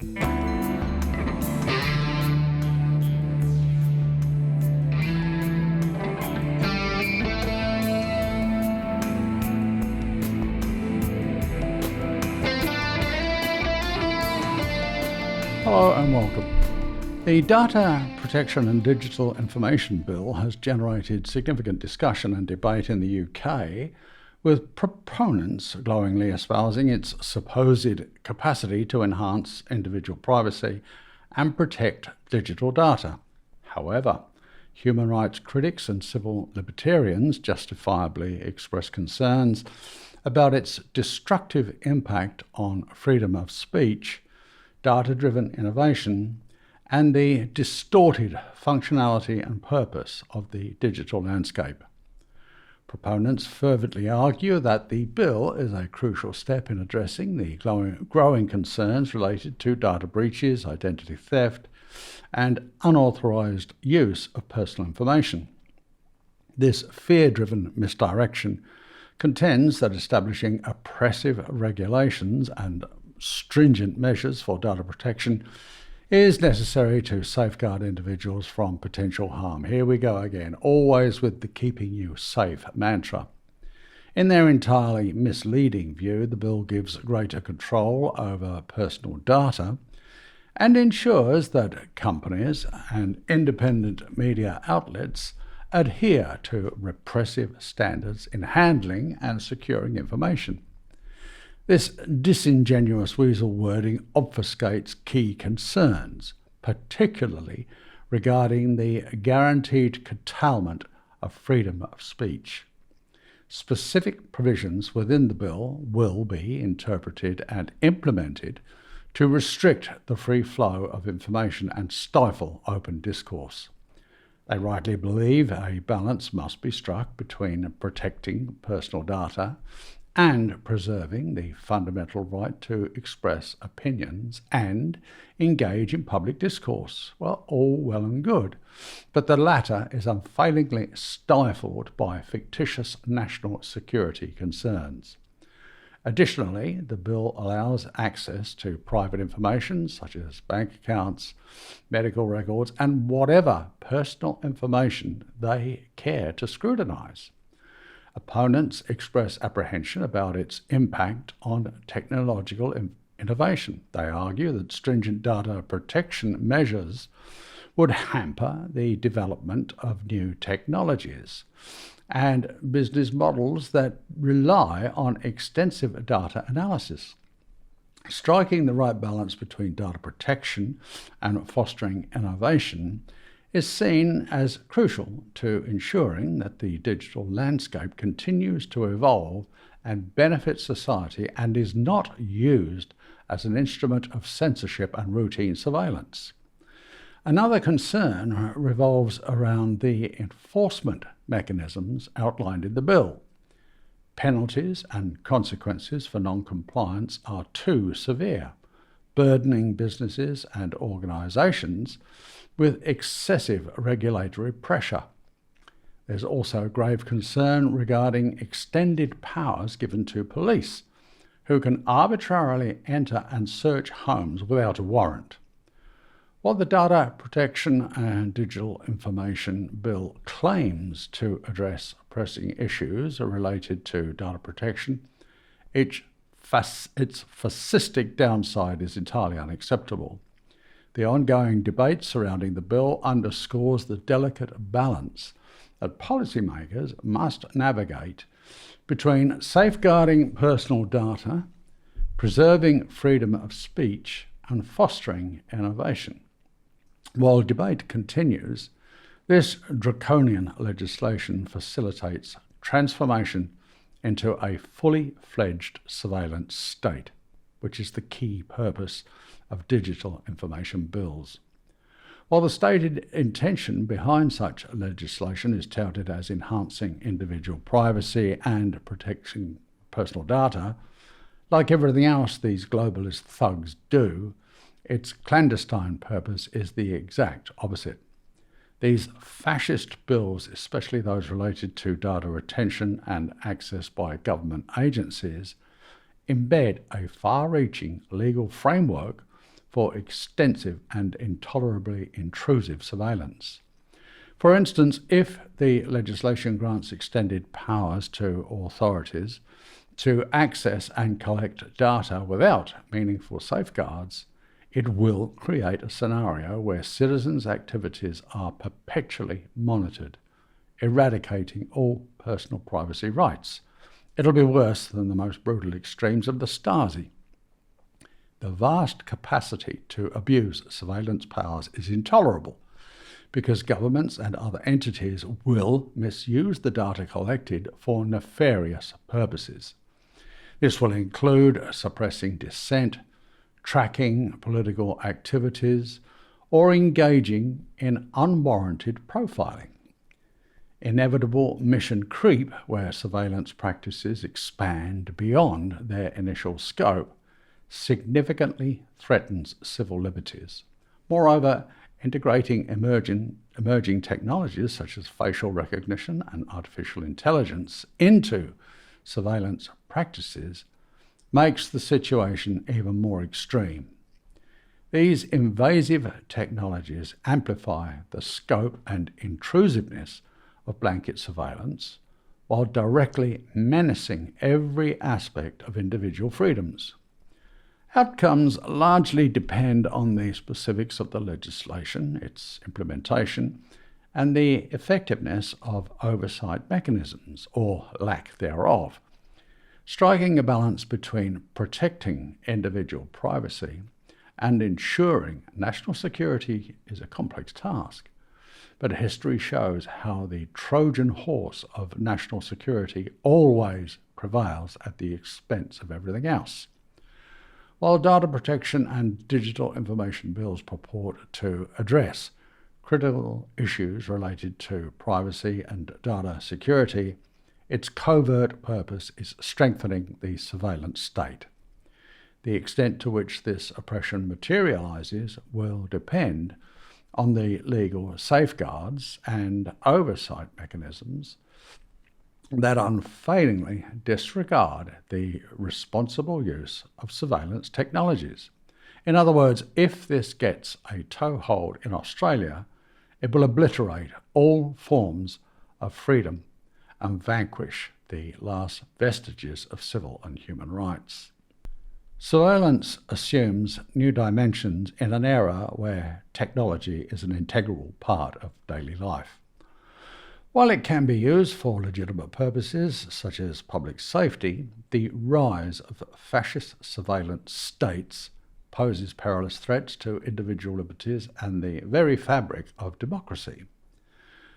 Hello and welcome. The Data Protection and Digital Information Bill has generated significant discussion and debate in the UK, with proponents glowingly espousing its supposed capacity to enhance individual privacy and protect digital data. However, human rights critics and civil libertarians justifiably express concerns about its destructive impact on freedom of speech, data-driven innovation, and the distorted functionality and purpose of the digital landscape. Proponents fervently argue that the bill is a crucial step in addressing the growing concerns related to data breaches, identity theft, and unauthorized use of personal information. This fear-driven misdirection contends that establishing oppressive regulations and stringent measures for data protection is necessary to safeguard individuals from potential harm. Here we go again, always with the keeping you safe mantra. In their entirely misleading view, the bill gives greater control over personal data and ensures that companies and independent media outlets adhere to repressive standards in handling and securing information. This disingenuous weasel wording obfuscates key concerns, particularly regarding the guaranteed curtailment of freedom of speech. Specific provisions within the bill will be interpreted and implemented to restrict the free flow of information and stifle open discourse. They rightly believe a balance must be struck between protecting personal data and preserving the fundamental right to express opinions and engage in public discourse. Well, all well and good, but the latter is unfailingly stifled by fictitious national security concerns. Additionally, the bill allows access to private information such as bank accounts, medical records, and whatever personal information they care to scrutinize. Opponents express apprehension about its impact on technological innovation. They argue that stringent data protection measures would hamper the development of new technologies and business models that rely on extensive data analysis. Striking the right balance between data protection and fostering innovation is seen as crucial to ensuring that the digital landscape continues to evolve and benefit society and is not used as an instrument of censorship and routine surveillance. Another concern revolves around the enforcement mechanisms outlined in the bill. Penalties and consequences for non-compliance are too severe, burdening businesses and organisations with excessive regulatory pressure. There's also grave concern regarding extended powers given to police, who can arbitrarily enter and search homes without a warrant. While the Data Protection and Digital Information Bill claims to address pressing issues related to data protection, its fascistic downside is entirely unacceptable. The ongoing debate surrounding the bill underscores the delicate balance that policymakers must navigate between safeguarding personal data, preserving freedom of speech, and fostering innovation. While debate continues, this draconian legislation facilitates transformation into a fully fledged surveillance state, which is the key purpose of digital information bills. While the stated intention behind such legislation is touted as enhancing individual privacy and protecting personal data, like everything else these globalist thugs do, its clandestine purpose is the exact opposite. These fascist bills, especially those related to data retention and access by government agencies, embed a far-reaching legal framework for extensive and intolerably intrusive surveillance. For instance, if the legislation grants extended powers to authorities to access and collect data without meaningful safeguards, it will create a scenario where citizens' activities are perpetually monitored, eradicating all personal privacy rights. It'll be worse than the most brutal extremes of the Stasi. The vast capacity to abuse surveillance powers is intolerable because governments and other entities will misuse the data collected for nefarious purposes. This will include suppressing dissent, tracking political activities, or engaging in unwarranted profiling. Inevitable mission creep, where surveillance practices expand beyond their initial scope, significantly threatens civil liberties. Moreover, integrating emerging technologies such as facial recognition and artificial intelligence into surveillance practices makes the situation even more extreme. These invasive technologies amplify the scope and intrusiveness of blanket surveillance while directly menacing every aspect of individual freedoms. Outcomes largely depend on the specifics of the legislation, its implementation, and the effectiveness of oversight mechanisms, or lack thereof. Striking a balance between protecting individual privacy and ensuring national security is a complex task. But history shows how the Trojan horse of national security always prevails at the expense of everything else. While data protection and digital information bills purport to address critical issues related to privacy and data security, its covert purpose is strengthening the surveillance state. The extent to which this oppression materializes will depend on the legal safeguards and oversight mechanisms that unfailingly disregard the responsible use of surveillance technologies. In other words, if this gets a toehold in Australia, it will obliterate all forms of freedom and vanquish the last vestiges of civil and human rights. Surveillance assumes new dimensions in an era where technology is an integral part of daily life. While it can be used for legitimate purposes, such as public safety, the rise of fascist surveillance states poses perilous threats to individual liberties and the very fabric of democracy.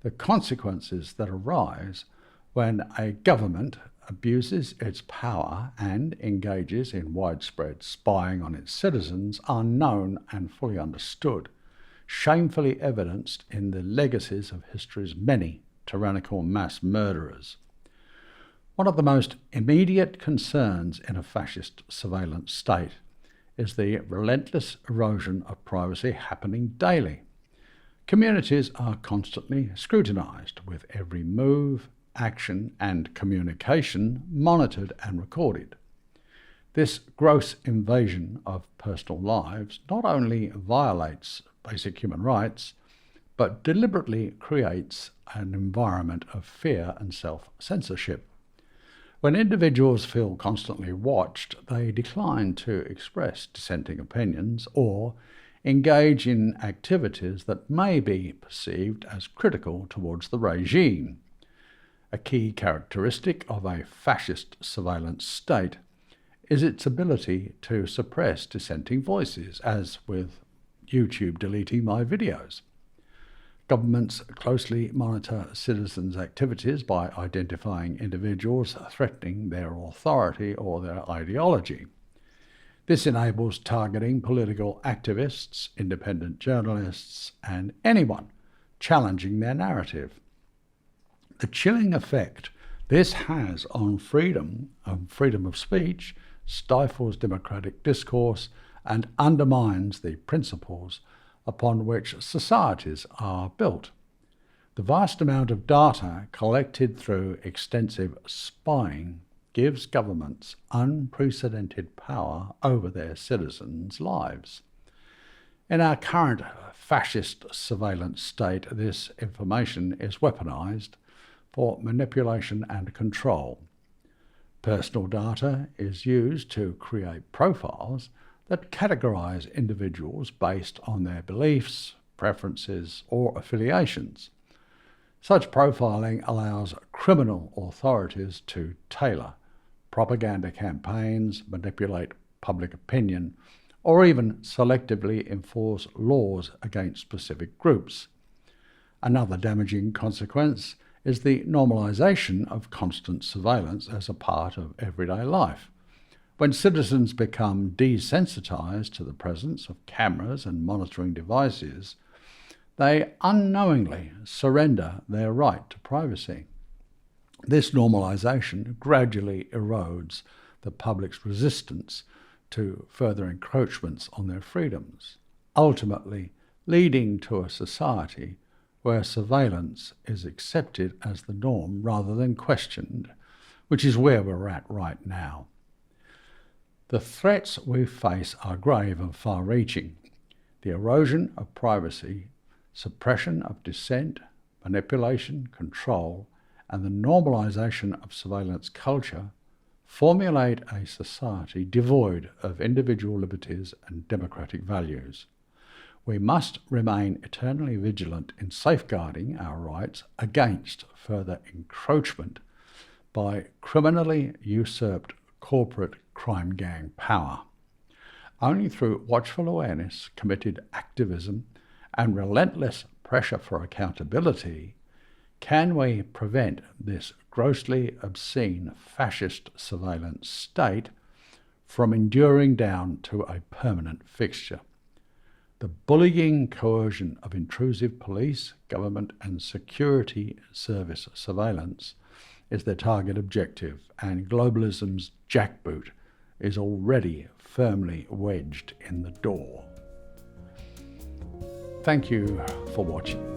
The consequences that arise when a government abuses its power and engages in widespread spying on its citizens are known and fully understood, shamefully evidenced in the legacies of history's many tyrannical mass murderers. One of the most immediate concerns in a fascist surveillance state is the relentless erosion of privacy happening daily. Communities are constantly scrutinized, with every move, action, and communication monitored and recorded. This gross invasion of personal lives not only violates basic human rights, but deliberately creates an environment of fear and self-censorship. When individuals feel constantly watched, they decline to express dissenting opinions or engage in activities that may be perceived as critical towards the regime. A key characteristic of a fascist surveillance state is its ability to suppress dissenting voices, as with YouTube deleting my videos. Governments closely monitor citizens' activities by identifying individuals threatening their authority or their ideology. This enables targeting political activists, independent journalists, and anyone challenging their narrative. The chilling effect this has on freedom of speech stifles democratic discourse and undermines the principles upon which societies are built. The vast amount of data collected through extensive spying gives governments unprecedented power over their citizens' lives. In our current fascist surveillance state, this information is weaponised for manipulation and control. Personal data is used to create profiles that categorise individuals based on their beliefs, preferences, or affiliations. Such profiling allows criminal authorities to tailor propaganda campaigns, manipulate public opinion, or even selectively enforce laws against specific groups. Another damaging consequence is the normalisation of constant surveillance as a part of everyday life. When citizens become desensitised to the presence of cameras and monitoring devices, they unknowingly surrender their right to privacy. This normalisation gradually erodes the public's resistance to further encroachments on their freedoms, ultimately leading to a society where surveillance is accepted as the norm rather than questioned, which is where we're at right now. The threats we face are grave and far-reaching. The erosion of privacy, suppression of dissent, manipulation, control, and the normalisation of surveillance culture formulate a society devoid of individual liberties and democratic values. We must remain eternally vigilant in safeguarding our rights against further encroachment by criminally usurped corporate crime gang power. Only through watchful awareness, committed activism, and relentless pressure for accountability can we prevent this grossly obscene fascist surveillance state from enduring down to a permanent fixture. The bullying coercion of intrusive police, government and security service surveillance is their target objective, and globalism's jackboot is already firmly wedged in the door. Thank you for watching.